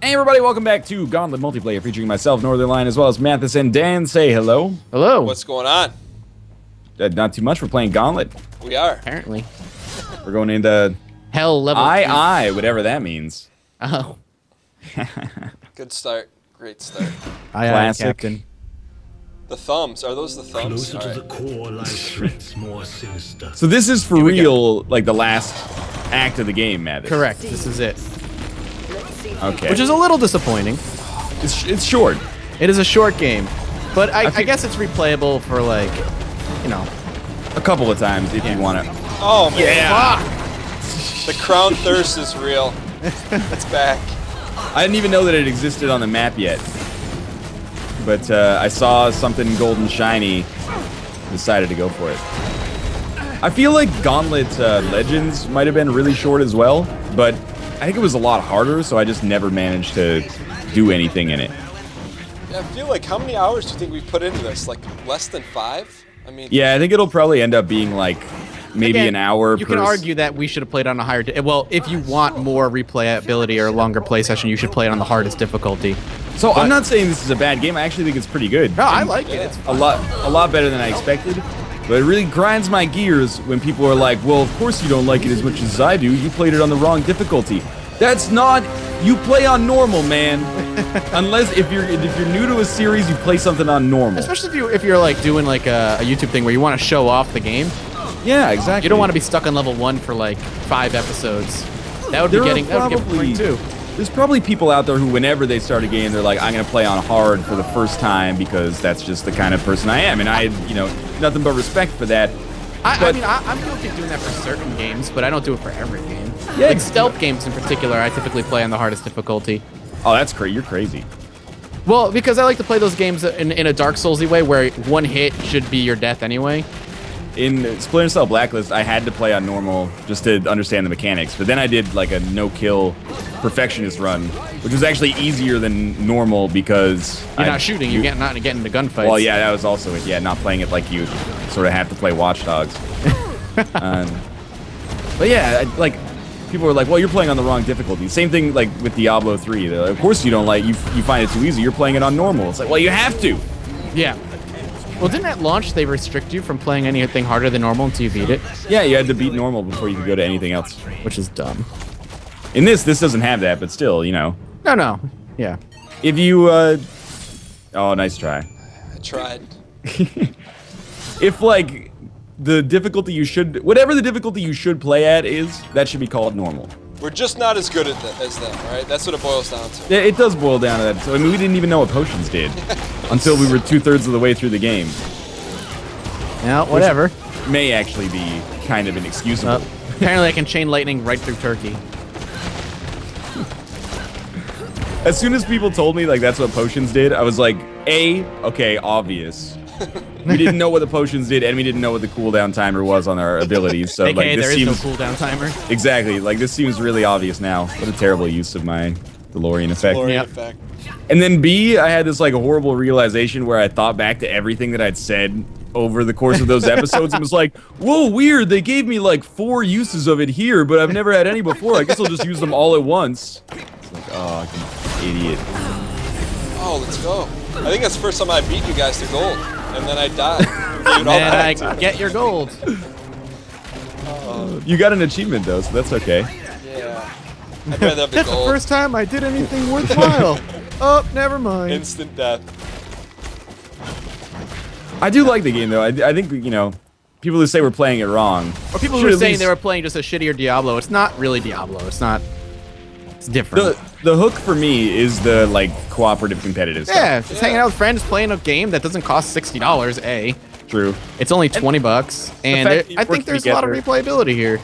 Hey everybody, welcome back to Gauntlet Multiplayer, featuring myself, Northernlion, as well as Mathas and Dan. Say hello. Hello. What's going on? Not too much, we're playing Gauntlet. We are. Apparently. We're going into Hell level 2. Whatever that means. Oh. Good start. Great start. Classic. Captain. The thumbs. Are those the thumbs? Closer to the core lies threats more sinister. So this is for real, like the last act of the game, Mathas. Correct. This is it. Okay. Which is a little disappointing. It's short. It is a short game. But I guess it's replayable for, like, you know. A couple of times if you want to. Oh, man. Yeah. The crown thirst is real. It's back. I didn't even know that it existed on the map yet. But I saw something golden shiny, decided to go for it. I feel like Gauntlet Legends might have been really short as well, but I think it was a lot harder, so I just never managed to do anything in it. Yeah, I feel like, how many hours do you think we put into this? Like, less than 5? I mean... Yeah, I think it'll probably end up being like maybe Again, an hour You per... can argue that we should have played on a higher... well, if you want more replayability or a longer play session, you should play it on the hardest difficulty. So I'm not saying this is a bad game. I actually think it's pretty good. No, I like it. It's a lot better than I expected. But it really grinds my gears when people are like, well, of course you don't like it as much as I do. You played it on the wrong difficulty. That's not... You play on normal, man. Unless if you're new to a series, you play something on normal. Especially if you're like doing like a YouTube thing where you want to show off the game. Yeah, exactly. You don't want to be stuck on level 1 for like 5 episodes. That would be getting boring too. There's probably people out there who, whenever they start a game, they're like, I'm going to play on hard for the first time because that's just the kind of person I am. And I, nothing but respect for that. I mean, I'm guilty of doing that for certain games, but I don't do it for every game. Yeah, like stealth games in particular, I typically play on the hardest difficulty. Oh, that's crazy. You're crazy. Well, because I like to play those games in a Dark Souls-y way where one hit should be your death anyway. In Splinter Cell Blacklist, I had to play on normal just to understand the mechanics, but then I did like a no-kill perfectionist run, which was actually easier than normal because... You're not shooting, you're not getting into gunfights. Well, yeah, that was also it. Yeah, not playing it like you sort of have to play Watch Dogs. But yeah, like, people were like, well, you're playing on the wrong difficulty. Same thing like with Diablo 3. They're like, of course you don't like, you find it too easy, you're playing it on normal. It's like, well, you have to. Yeah. Well, didn't at launch they restrict you from playing anything harder than normal until you beat it? Yeah, you had to beat normal before you could go to anything else. Which is dumb. In this doesn't have that, but still, No. Yeah. If you, oh, nice try. I tried. If, like, the difficulty you should, whatever the difficulty you should play at is, that should be called normal. We're just not as good as them, right? That's what it boils down to. Yeah, it does boil down to that. So, I mean, we didn't even know what potions did until we were 2/3 of the way through the game. Yeah, whatever. Which may actually be kind of inexcusable. Apparently I can chain lightning right through Turkey. As soon as people told me, like, that's what potions did, I was like, okay, obvious. We didn't know what the potions did, and we didn't know what the cooldown timer was on our abilities, so, AKA, like, this there seems... is no cooldown timer. Exactly, like, this seems really obvious now. What a terrible use of my DeLorean effect. DeLorean effect. And then B, I had this, like, horrible realization where I thought back to everything that I'd said over the course of those episodes and was like, whoa, weird, they gave me, like, 4 uses of it here, but I've never had any before. I guess I'll just use them all at once. It's like, oh, you idiot. Oh, let's go. I think that's the first time I beat you guys to gold. And then I died. And I get your gold. You got an achievement, though, so that's okay. Yeah. I'd rather have the That's gold. the first time I did anything worthwhile. Oh, never mind. Instant death. I do like the game, though. I think, people who say we're playing it wrong. Or people who are saying they were playing just a shittier Diablo. It's not really Diablo. It's not... It's different. The hook for me is the, like, cooperative competitive stuff. Yeah, just hanging out with friends playing a game that doesn't cost $60, A. True. It's only 20 bucks, and I think there's a lot of replayability here.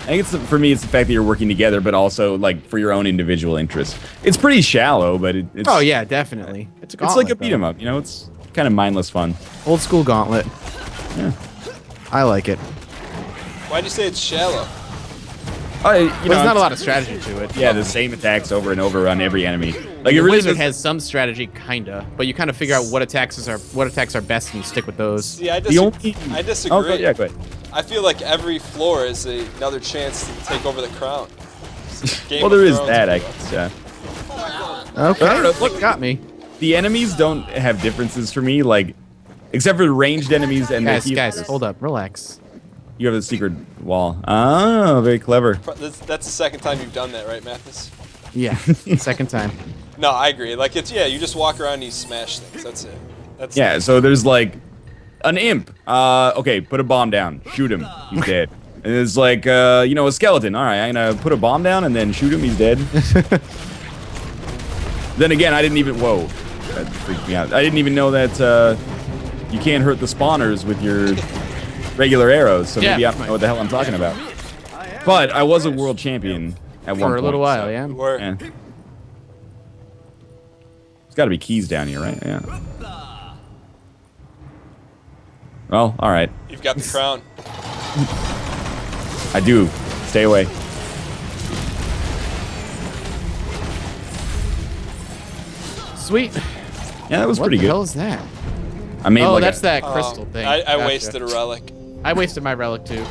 I think for me, it's the fact that you're working together, but also, like, for your own individual interests. It's pretty shallow, but it's... Oh, yeah, definitely. It's a Gauntlet, like a beat 'em up, It's kind of mindless fun. Old school Gauntlet. Yeah. I like it. Why'd you say it's shallow? There's not a lot of strategy to it. Yeah, the same attacks over and over on every enemy. Like, it The really Wizard does... has some strategy, kinda, but you kind of figure out what attacks are best, and you stick with those. See, I The only... disagree. Oh, yeah, go ahead. I feel like every floor is another chance to take over the crown. Well, there is that, I guess, yeah. Okay. I don't know, Look, got me. The enemies don't have differences for me, like, except for the ranged enemies and Guys, the guys, healers. hold up, relax. You have the secret wall. Oh, very clever. That's the second time you've done that, right, Mathas? Yeah, second time. No, I agree. Like, it's, yeah, you just walk around and you smash things. That's it. That's Yeah, so there's like an imp. Okay, put a bomb down. Shoot him. He's dead. And there's like, you know, a skeleton. All right, I'm gonna put a bomb down and then shoot him. He's dead. Then again, I didn't even. Whoa, that freaked me out. I didn't even know that you can't hurt the spawners with your regular arrows. So maybe I don't know what the hell I'm talking about. But I was a world champion at one point. For a little while, You yeah. were. Yeah. There's got to be keys down here, right? Yeah. Well, all right. You've got the crown. I do. Stay away. Sweet. Yeah, that was What pretty the good. hell is that? I made Oh, like that's a, that crystal thing. I Gotcha. wasted a relic. I wasted my relic too.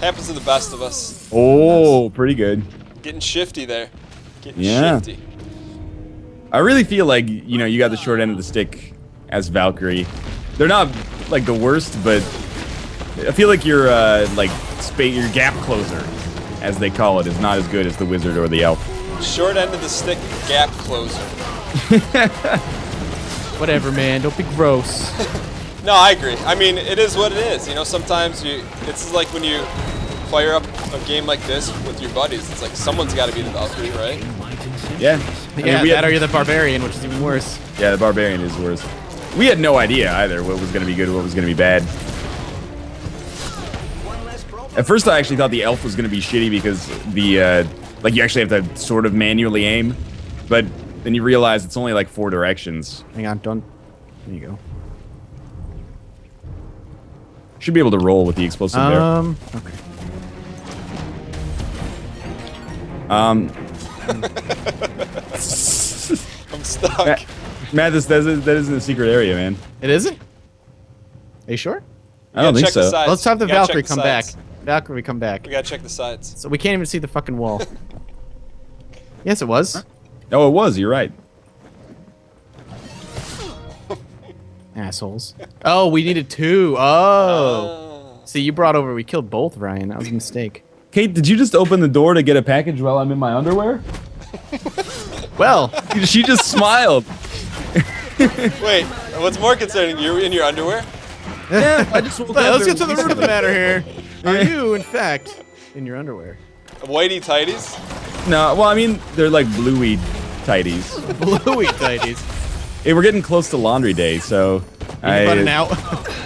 Happens to the best of us. Oh, pretty good. Getting shifty there. Getting Yeah. shifty. I really feel like, you know, you got the short end of the stick as Valkyrie. They're not like the worst, but I feel like your like your gap closer, as they call it, is not as good as the wizard or the elf. Short end of the stick, gap closer. Whatever, man. Don't be gross. No, I agree. I mean, it is what it is. You know, sometimes it's like when you fire up a game like this with your buddies, it's like someone's got to be the Valkyrie, right? Yeah. I Yeah, mean, that or you're the barbarian, which is even worse. Yeah, the barbarian is worse. We had no idea either what was going to be good, what was going to be bad. At first, I actually thought the elf was going to be shitty because the like you actually have to sort of manually aim, but then you realize it's only like 4 directions. Hang on, don't. There you go. Should be able to roll with the explosive there. Okay. I'm stuck. Mathas, that isn't a secret area, man. It isn't? Are you sure? I don't think check the so. sides. Let's have the We gotta Valkyrie check the come back. sides. Valkyrie come back. We gotta check the sides. So we can't even see the fucking wall. Yes, it was. Oh, it was. You're right. Assholes. Oh, we needed 2. Oh. See, you brought over. We killed both, Ryan. That was a mistake. Kate, did you just open the door to get a package while I'm in my underwear? Well, She just smiled. Wait, what's more concerning? You're in your underwear? Yeah, I just woke up. let's get to the root of the matter here. Are you, in fact, in your underwear? Whitey tighties? No, well, I mean, they're like Bluey tighties. Bluey tighties. Hey, we're getting close to laundry day, so Button out.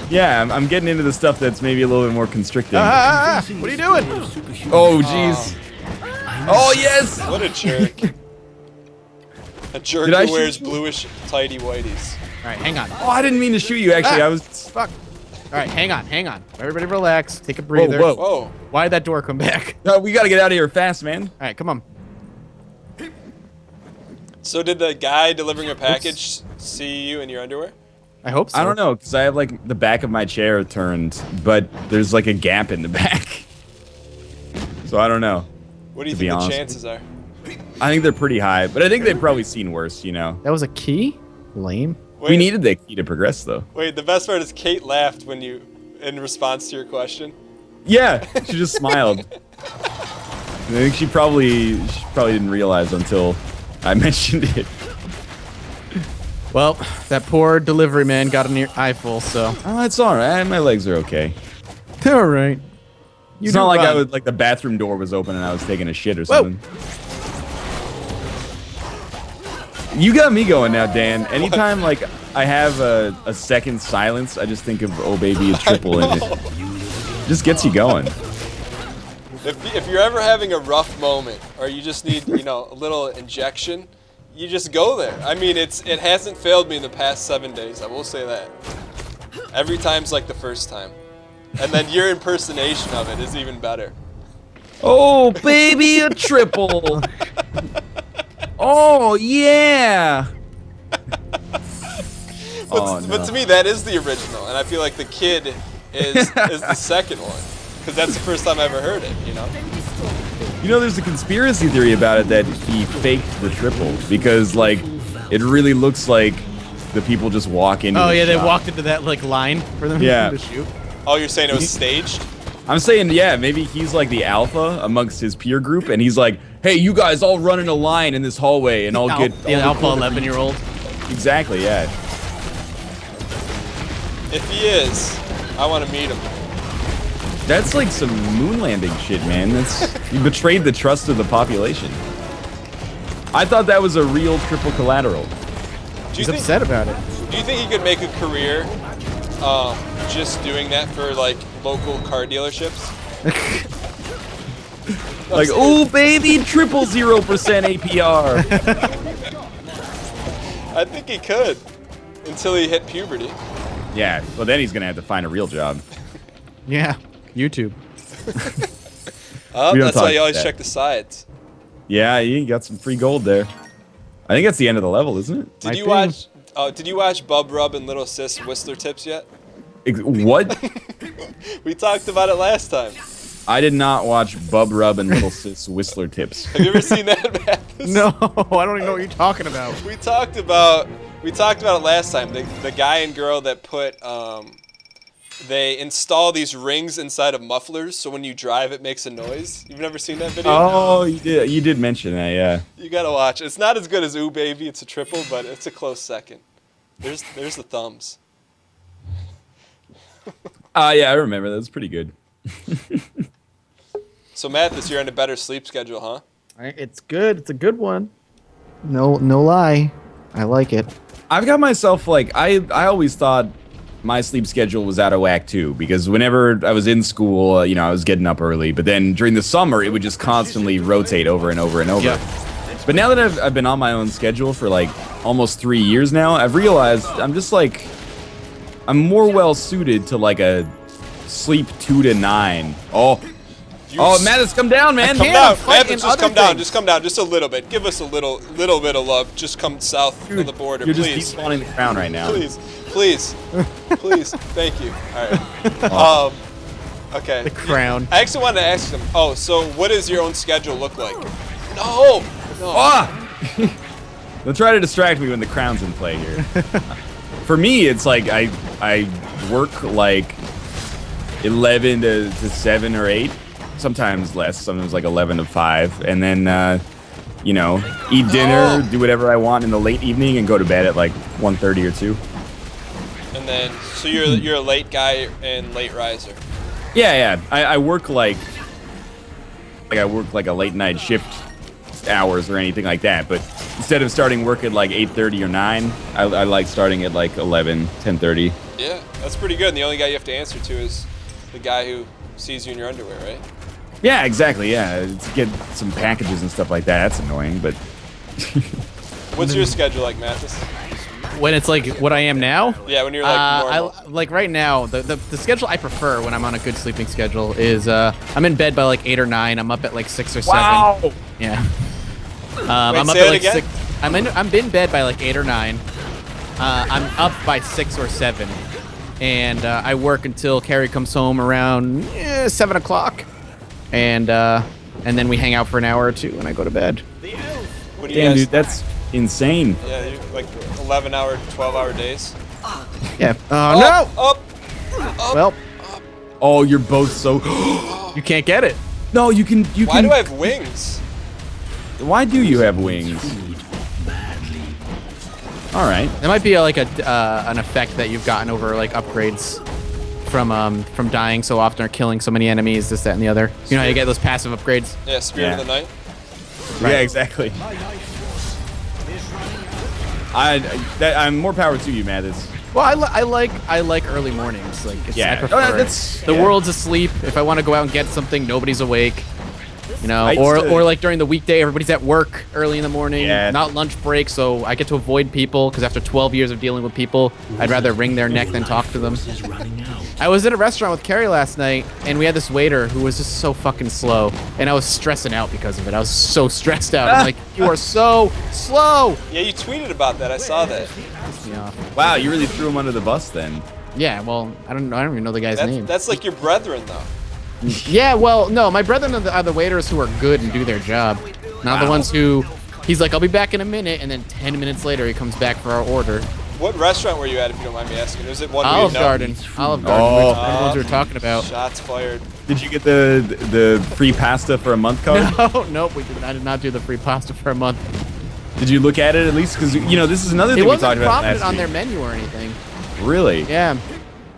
Yeah, I'm getting into the stuff that's maybe a little bit more constricting. What are you doing? Oh, jeez. Oh, yes! What a jerk. A jerk Did I who wears shoot you? bluish tighty whiteys. All right, hang on. Oh, I didn't mean to shoot you, actually. Ah, I was... Fuck. All right, hang on. Everybody relax. Take a breather. Whoa. Whoa. Why did that door come back? No, we gotta get out of here fast, man. All right, come on. So did the guy delivering a package see you in your underwear? I hope so. I don't know, because I have, like, the back of my chair turned, but there's, like, a gap in the back. So I don't know. What do you To be think the honest. chances are? I think they're pretty high, but I think they've probably seen worse, you know? That was a key? Lame. Wait, We needed that key to progress, though. Wait, the best part is Kate laughed when you, in response to your question. Yeah, she just smiled. I think she probably didn't realize until I mentioned it. Well, that poor delivery man got an eye full, so. Oh, it's all right. My legs are okay. They're all right. It's not like I was like the bathroom door was open and I was taking a shit or something. You got me going now, Dan. Anytime like I have a second silence, I just think of "Oh Baby, a Triple" and it just gets you going. If you're ever having a rough moment, or you just need, you know, a little injection, you just go there. I mean, it hasn't failed me in the past 7 days. I will say that. Every time's like the first time, and then your impersonation of it is even better. Oh baby, a triple. Oh yeah. But to me, that is the original, and I feel like the kid is the second one, because that's the first time I ever heard it. You know. You know, there's a conspiracy theory about it that he faked the triple because, like, it really looks like the people just walk into. Oh the yeah, they shop. walked into that like line for them Yeah. to shoot. Oh, you're saying it was staged? I'm saying, yeah, maybe he's like the alpha amongst his peer group, and he's like, hey, you guys all run in a line in this hallway, and I'll get The alpha 11-year-old. Exactly, yeah. If he is, I want to meet him. That's like some moon landing shit, man. That's you betrayed the trust of the population. I thought that was a real triple collateral. Do you He's think? upset about it. Do you think he could make a career just doing that for like local car dealerships? Like, oh baby, 0% APR. I think he could until he hit puberty. Yeah, well then he's gonna have to find a real job. Yeah, YouTube. We don't That's talk why you always about that. check the sides. Yeah, you got some free gold there. I think that's the end of the level, isn't it? Did you watch? Did you watch Bub Rub and Little Sis Whistler Tips yet? What? We talked about it last time. I did not watch Bub Rub and Little Sis Whistler Tips. Have you ever seen that, Mathas? No, I don't even know what you're talking about. We talked about it last time. The guy and girl that put they install these rings inside of mufflers, so when you drive, it makes a noise. You've never seen that video? Oh, you did mention that, yeah. You gotta watch. It's not as good as Ooh Baby. It's a triple, but it's a close second. There's the thumbs. Yeah, I remember that. Was pretty good. So Mathas, you're on a better sleep schedule, huh? It's good. It's a good one. No lie. I like it. I've got myself like I always thought my sleep schedule was out of whack too, because whenever I was in school, I was getting up early, but then during the summer it would just constantly rotate over and over and over. Yeah. But now that I've been on my own schedule for like almost 3 years now, I've realized I'm more well suited to like a sleep 2 to 9. Mathas, come down, man. Come can't. down, I'm fighting Mathas, just other come down. things. Just come down, just a little bit. Give us a little bit of love. Just come south of the border, You're please. just despawning the crown right now. Please. Thank you. All right. Okay. The crown. I actually wanted to ask them. Oh, so what does your own schedule look like? No. Don't try to distract me when the crown's in play here. For me, it's like I work like 11 to 7 or 8, sometimes less, sometimes like 11 to 5, and then eat dinner, do whatever I want in the late evening, and go to bed at like 1:30 or 2. And then, so you're a late guy and late riser. Yeah. I work like a late night shift hours or anything like that, but instead of starting work at like 8:30 or 9, I like starting at like 11, 10:30. Yeah, that's pretty good. And the only guy you have to answer to is the guy who sees you in your underwear, right? Yeah, exactly. Yeah, to get some packages and stuff like that. That's annoying, but What's your schedule like, Mathas? When it's like what I am now. Yeah, when you're like normal. Like right now, the schedule I prefer when I'm on a good sleeping schedule is I'm in bed by like 8 or 9. I'm up at like 6 or 7. wow. Yeah. Wait, I'm up say at that like again? 6. I'm in bed by like 8 or 9. I'm up by 6 or 7, and I work until Carrie comes home around 7 o'clock, and then we hang out for an hour or 2, and I go to bed. What do you Damn, guys? dude, that's insane. Yeah, you like 11-hour, 12-hour days. Yeah. No. Up. Well, Oh, you're both so. you can't get it. No, you can. Why do I have wings? Why do you have wings? All right. That might be like an effect that you've gotten over like upgrades from dying so often or killing so many enemies, this, that, and the other. You know how you get those passive upgrades? Yeah, Spirit of the Night. Yeah, exactly. I'm more power to you, Mathas. Well, I like early mornings. Like, Yeah. I prefer That's- it. The yeah. world's asleep. If I want to go out and get something, nobody's awake. You know, I or used to- or like during the weekday, everybody's at work early in the morning, Yeah. not lunch break, so I get to avoid people because after 12 years of dealing with people, I'd rather wring their neck than talk to them. Is running out. I was at a restaurant with Carrie last night, and we had this waiter who was just so fucking slow, and I was stressing out because of it. I was so stressed out. I'm like, you are so slow. Yeah, you tweeted about that. I saw that. Pissed me off. Wow, you really threw him under the bus then. Yeah, well, I don't even know the guy's name. That's like your brethren, though. Yeah, well, no, my brethren are the waiters who are good and do their job. Not the ones who, he's like, I'll be back in a minute, and then 10 minutes later he comes back for our order. What restaurant were you at, if you don't mind me asking? Was it one Olive we know? Garden. Olive Garden. Oh. Which are the ones we were talking about. Shots fired. Did you get the free pasta for a month card? No, nope, I did not do the free pasta for a month. Did you look at it at least? Because, you know, this is another thing It we wasn't talked about prominent last on week. their menu or anything. Really? Yeah.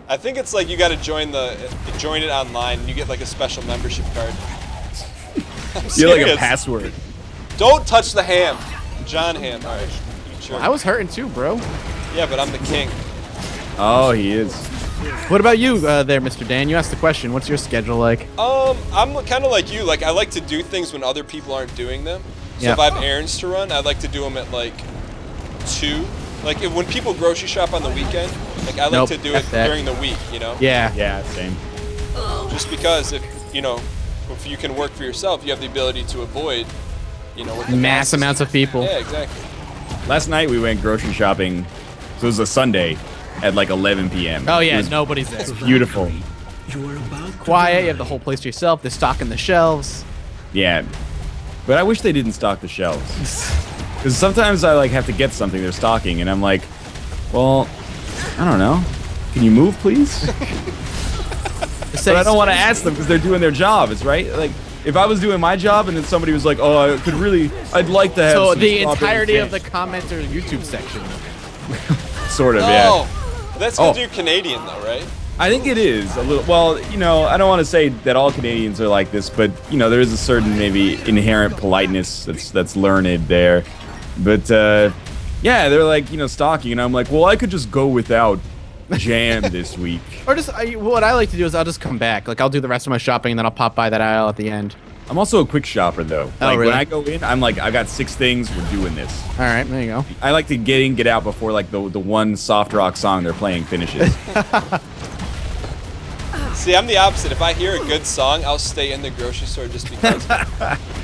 I think it's like you got to join it online, and you get like a special membership card. I'm You have like a serious. password. Don't touch the ham. John Ham. All right. Sure. I was hurting too, bro. Yeah, but I'm the king. Oh, he is. What about you there, Mr. Dan? You asked the question. What's your schedule like? I'm kind of like you. Like, I like to do things when other people aren't doing them. So Yeah. if I have errands to run, I like to do them at like 2. Like when people grocery shop on the weekend, like I like Nope, to do F it that. during the week. You know. Yeah. Yeah, same. Just because if you can work for yourself, you have the ability to avoid, what the Mass masses amounts do. of people. Yeah, exactly. Last night we went grocery shopping. So it was a Sunday at like 11 p.m. Oh, It yeah, was nobody's there. beautiful. You are about to Quiet, you have the whole place to yourself. They're stocking the shelves. Yeah. But I wish they didn't stock the shelves. Because sometimes I like have to get something they're stocking, and I'm like, well, I don't know. Can you move, please? But I don't want to ask them because they're doing their job. It's right. Like if I was doing my job and then somebody was like, "Oh, I'd like to have." So some the strawberry entirety of the jam." commenter YouTube section. Sort of, yeah. Oh, that's because Oh. you're Canadian, though, right? I think it is a little. Well, I don't want to say that all Canadians are like this, but there is a certain maybe inherent politeness that's learned there. But yeah, they're like stocking, and I'm like, well, I could just go without jam this week. Or what I like to do is I'll just come back. Like I'll do the rest of my shopping and then I'll pop by that aisle at the end. I'm also a quick shopper though. Oh, Like really? when I go in, I'm like, I got 6 things. We're doing this. All right, there you go. I like to get in, get out before like the one soft rock song they're playing finishes. See, I'm the opposite. If I hear a good song, I'll stay in the grocery store just because.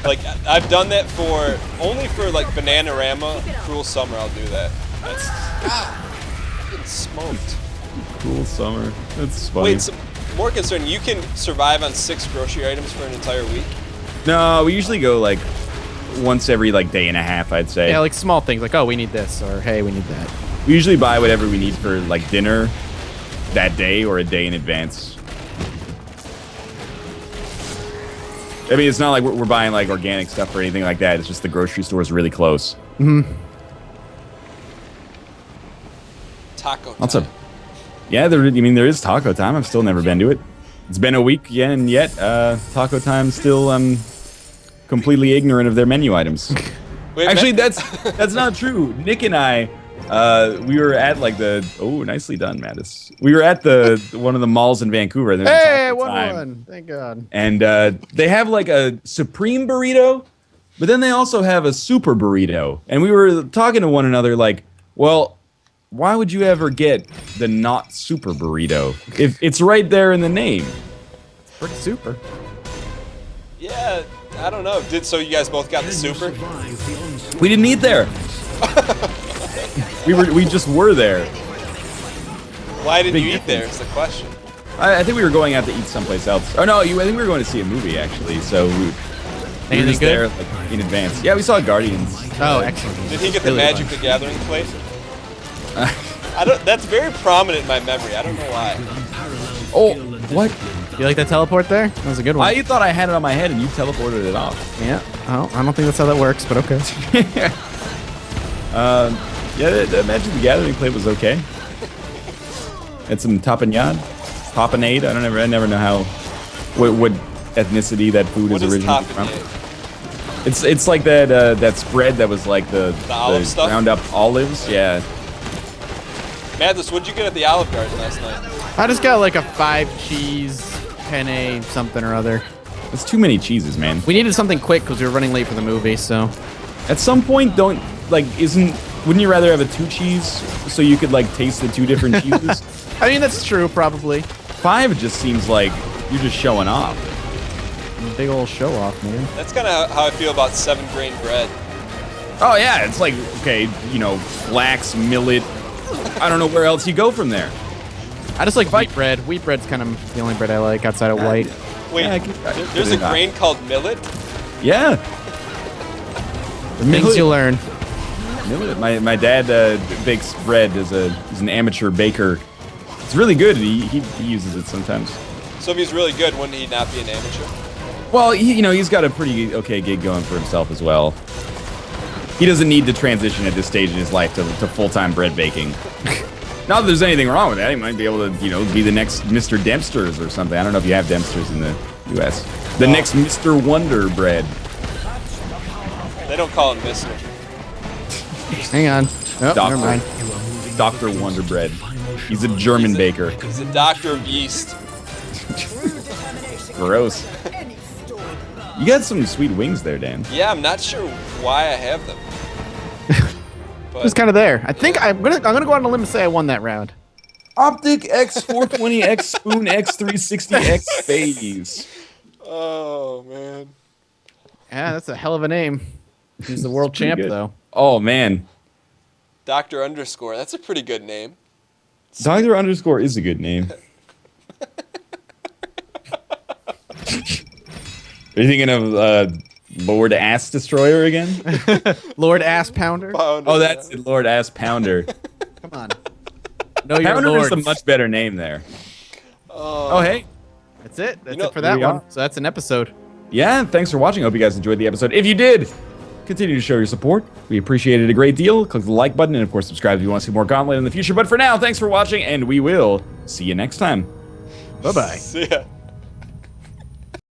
Like, I've done that only for like Bananarama, Cruel Summer. I'll do that. That's getting smoked. Cool summer. That's funny. Wait, more concern. You can survive on 6 grocery items for an entire week. No, we usually go like once every like day and a half, I'd say. Yeah, like small things like, oh, we need this, or hey, we need that. We usually buy whatever we need for like dinner that day or a day in advance. I mean, it's not like we're buying like organic stuff or anything like that. It's just the grocery store is really close. Taco time. That's yeah. There is taco time. I've still never been to it. It's been a week and yet taco time still. I'm completely ignorant of their menu items. Wait, Actually, man. that's not true. Nick and I, we were at like nicely done, Mattis. We were at one of the malls in Vancouver. And there was a Hey, taco time. 1-1. Thank God. And they have like a supreme burrito, but then they also have a super burrito. And we were talking to one another like, well, why would you ever get the not super burrito if it's right there in the name? Pretty super. Yeah, I don't know. So you guys both got the super? survive the onslaught. We didn't eat there. We just were there. Why didn't Big you eat there? difference. Is the question. I think we were going out to eat someplace else. Oh no, I think we were going to see a movie actually. So we were Anything just there good? like, in advance. Yeah, we saw Guardians. Oh, excellent. Did he get Really the Magic fun. the Gathering plate? That's very prominent in my memory. I don't know why. Oh, what? You like that teleport there? That was a good one. I thought I had it on my head and you teleported it off. Yeah. Oh, I don't think that's how that works, but okay. Yeah, the Magic the Gathering plate was okay. Had some tapenade. I never know what ethnicity that food What is is originally tapenade? from. It's like that spread that was like the olive stuff? ground up olives. Yeah. Mathas, what'd you get at the Olive Garden last night? I just got like a 5-cheese penne something or other. It's too many cheeses, man. We needed something quick because we were running late for the movie, so. At some point, wouldn't you rather have a 2 cheese so you could like taste the 2 different cheeses? I mean, that's true, probably. 5 just seems like you're just showing off. Big old show off, man. That's kind of how I feel about 7-grain bread. Oh yeah, it's like, okay, flax, millet. I don't know where else you go from there. I just like wheat bread. Wheat bread's kind of the only bread I like outside of white. Wait, Yeah, there's a grain called millet? Yeah. Things you learn. My dad bakes bread as he's an amateur baker. It's really good. He uses it sometimes. So if he's really good, wouldn't he not be an amateur? Well, he's got a pretty okay gig going for himself as well. He doesn't need to transition at this stage in his life to full-time bread baking. Not that there's anything wrong with that. He might be able to, be the next Mr. Dempster's or something. I don't know if you have Dempster's in the U.S. The next Mr. Wonder bread. They don't call him Mr. Hang on. Oh, Doctor. never mind. Dr. Wonder bread. He's a German baker. He's a doctor of yeast. Gross. You got some sweet wings there, Dan. Yeah, I'm not sure why I have them. It was kind of there. I think I'm gonna go out on a limb and say I won that round. Optic X420 X Spoon X360 X Phase. Oh man. Yeah, that's a hell of a name. He's the world champ, good. though. Oh man, Doctor underscore. That's a pretty good name. Doctor underscore is a good name. Are you thinking of Lord Ass Destroyer again? Lord Ass Pounder. Oh, that's it, Lord Ass Pounder. Come on. No, you're Pounder is Lord. a much better name there. Oh, hey. That's it. That's You know, it for that here we one. are. So that's an episode. Yeah, thanks for watching. I hope you guys enjoyed the episode. If you did, continue to show your support. We appreciate it a great deal. Click the like button and, of course, subscribe if you want to see more Gauntlet in the future. But for now, thanks for watching, and we will see you next time. Bye-bye. See ya.